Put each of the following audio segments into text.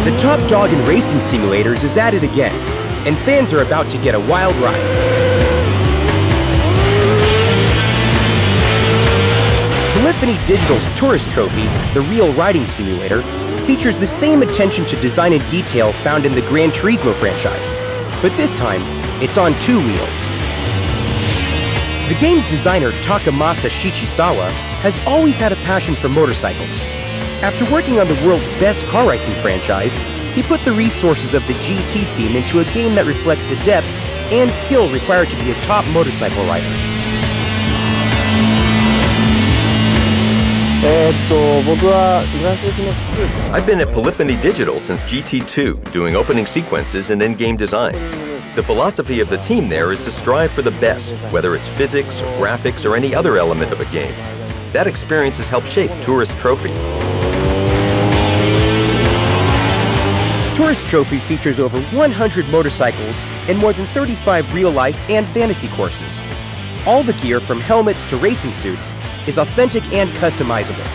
The top dog in racing simulators is at it again, and fans are about to get a wild ride. Polyphony Digital's Tourist Trophy, the real riding simulator, features the same attention to design and detail found in the Gran Turismo franchise, but this time, it's on two wheels. The game's designer, Takamasa Shichisawa, has always had a passion for motorcycles. After working on the world's best car racing franchise, he put the resources of the GT team into a game that reflects the depth and skill required to be a top motorcycle rider. I've been at Polyphony Digital since GT2, doing opening sequences and in-game designs. The philosophy of the team there is to strive for the best, whether it's physics, or graphics, or any other element of a game. That experience has helped shape Tourist Trophy. Tourist Trophy features over 100 motorcycles and more than 35 real-life and fantasy courses. All the gear, from helmets to racing suits, is authentic and customizable.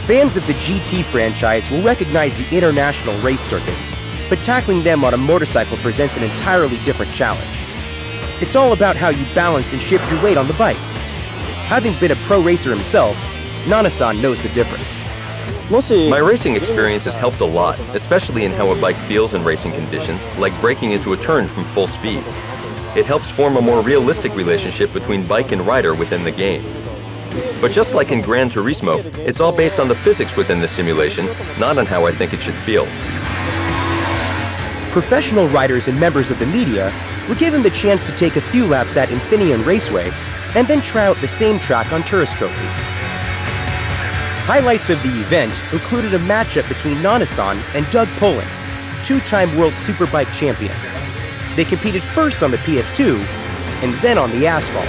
Fans of the GT franchise will recognize the international race circuits, but tackling them on a motorcycle presents an entirely different challenge. It's all about how you balance and shift your weight on the bike. Having been a pro racer himself, Nana-san knows the difference. My racing experience has helped a lot, especially in how a bike feels in racing conditions, like braking into a turn from full speed. It helps form a more realistic relationship between bike and rider within the game. But just like in Gran Turismo, it's all based on the physics within the simulation, not on how I think it should feel. Professional riders and members of the media were given the chance to take a few laps at Infineon Raceway and then try out the same track on Tourist Trophy. Highlights of the event included a matchup between Nana-san and Doug Poling, two-time World Superbike champion. They competed first on the PS2 and then on the asphalt.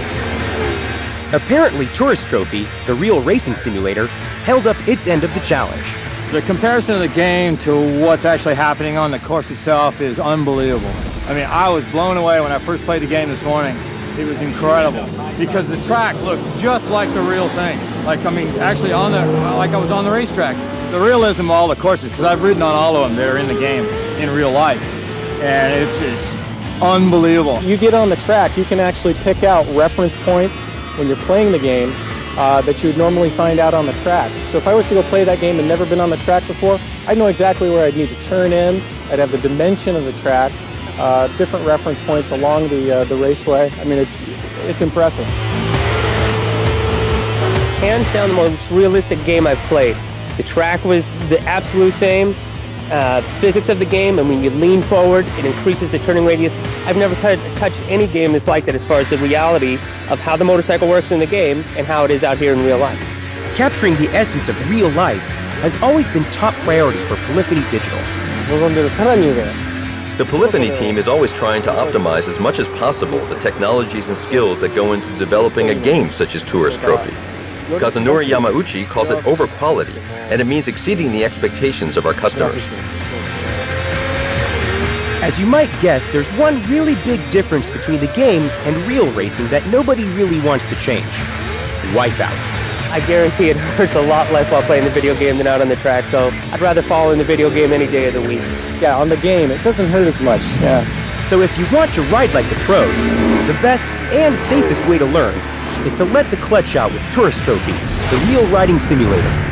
Apparently, Tourist Trophy, the real racing simulator, held up its end of the challenge. The comparison of the game to what's actually happening on the course itself is unbelievable. I mean, I was blown away when I first played the game this morning. It was incredible because the track looked just like the real thing. Like, I mean, actually like I was on the racetrack. The realism of all the courses, because I've ridden on all of them that are in the game in real life, and it's unbelievable. You get on the track, you can actually pick out reference points when you're playing the game that you would normally find out on the track. So if I was to go play that game and never been on the track before, I'd know exactly where I'd need to turn in. I'd have the dimension of the track, different reference points along the raceway. I mean, it's impressive. Hands down the most realistic game I've played. The track was the absolute same. Physics of the game, and when you lean forward, it increases the turning radius. I've never touched any game that's like that as far as the reality of how the motorcycle works in the game and how it is out here in real life. Capturing the essence of real life has always been top priority for Polyphony Digital. The Polyphony team is always trying to optimize as much as possible the technologies and skills that go into developing a game such as Tourist Trophy. Kazunori Yamauchi calls it over-quality, and it means exceeding the expectations of our customers. As you might guess, there's one really big difference between the game and real racing that nobody really wants to change: wipeouts. I guarantee it hurts a lot less while playing the video game than out on the track, so I'd rather fall in the video game any day of the week. Yeah, on the game, it doesn't hurt as much. Yeah. So if you want to ride like the pros, the best and safest way to learn is to let the clutch out with Tourist Trophy, the real riding simulator.